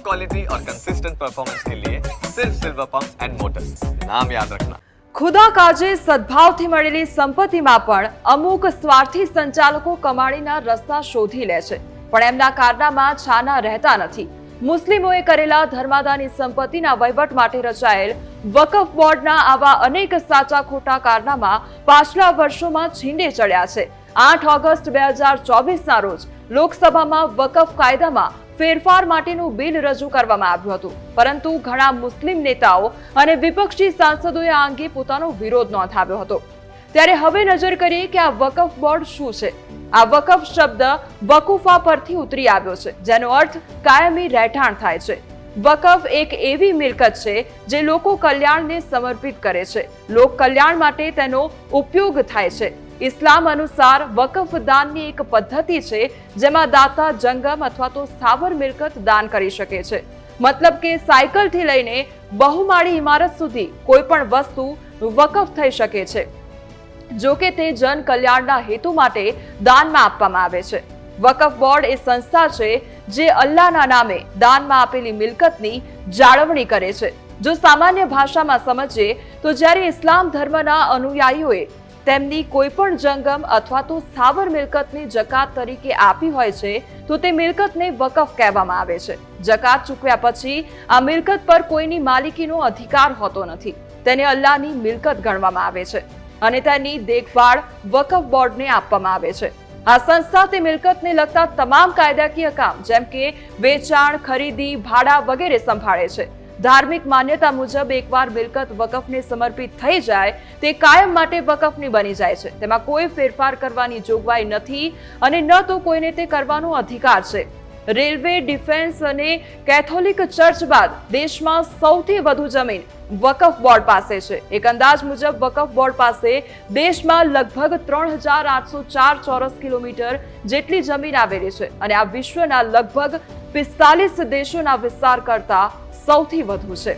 Quality और consistent performance के लिए सिर्फ सिल्वर पंप्स एंड मोटर्स, नाम याद रखना। ખુદા કાજે સદભાવથી મળેલી સંપત્તિમાં પણ અમુક સ્વાર્થી સંચાલકો કમાણીના રસ્તા શોધી લે છે, પણ એમના કારનામાં છાના રહેતા નથી. મુસ્લિમોએ કરેલા ધર્માદાની સંપત્તિના વહીવટ માટે રચાયેલ વકફ બોર્ડના આવા અનેક સાચા ખોટા કારનામા પાછલા વર્ષોમાં છીંડે ચડ્યા છે. 8 ઓગસ્ટ 2024ના રોજ લોકસભામાં વકફ કાયદામાં ફેરફાર માટેનું બિલ રજૂ કરવામાં આવ્યું હતું, પરંતુ ઘણા મુસ્લિમ નેતાઓ અને વિપક્ષી સાંસદોએ આ અંગે પોતાનો વિરોધ નોંધાવ્યો હતો. ત્યારે હવે નજર કરીએ કે આ વકફ બોર્ડ શું છે. આ વકફ શબ્દ વકુફા પરથી ઉતરી આવ્યો છે, જેનો અર્થ કાયમી રહેઠાણ થાય છે. વકફ એક એવી મિલકત છે જે લોકો કલ્યાણને સમર્પિત કરે છે. લોક કલ્યાણ માટે તેનો ઉપયોગ થાય છે. ઇસ્લામ અનુસાર વકફ દાનની એક પદ્ધતિ છે જેમાં દાતા જંગમ અથવા તો સ્થાવર મિલકત દાન કરી શકે છે. મતલબ કે સાયકલથી લઈને બહુમાળી ઇમારત સુધી કોઈ પણ વસ્તુ વકફ થઈ શકે છે, જો કે તે જન કલ્યાણના હેતુ માટે દાનમાં આપવામાં આવે છે. વકફ બોર્ડ એ સંસ્થા છે જે અલ્લાહના નામે દાનમાં આપેલી મિલકતની જાળવણી કરે છે. જો સામાન્ય ભાષામાં સમજીએ તો જ્યારે ઇસ્લામ ધર્મના અનુયાયીઓએ તેમની કોઈ પણ જંગમ અથવા તો સ્થાવર મિલકતની જકાત તરીકે આપી હોય છે તો તે મિલકતને વકફ કહેવામાં આવે છે. જકાત ચૂકવ્યા પછી આ મિલકત પર કોઈની માલિકીનો અધિકાર હોતો નથી. તેને અલ્લાહની મિલકત ગણવામાં આવે છે અને તેની દેખભાળ વકફ બોર્ડને આપવામાં આવે છે. આ સંસ્થા તે મિલકતને લગતા તમામ કાયદાકીય કામ જેમ કે વેચાણ, ખરીદી, ભાડા વગેરે સંભાળે છે. ધાર્મિક માન્યતા મુજબ એકવાર મિલકત વકફને સમર્પિત થઈ જાય તે કાયમ માટે વકફની બની જાય છે. તેમાં કોઈ ફેરફાર કરવાની જોગવાઈ નથી અને ન તો કોઈને તે કરવાનો અધિકાર છે. રેલવે, ડિફેન્સ અને કેથોલિક ચર્ચ બાદ દેશમાં સૌથી વધુ જમીન વકફ બોર્ડ પાસે છે. એક અંદાજ મુજબ વકફ બોર્ડ પાસે દેશમાં લગભગ 3804 ચોરસ કિલોમીટર જેટલી જમીન આવેલી છે અને આ વિશ્વના લગભગ 45 દેશોના વિસ્તાર કરતા સૌથી વધુ છે.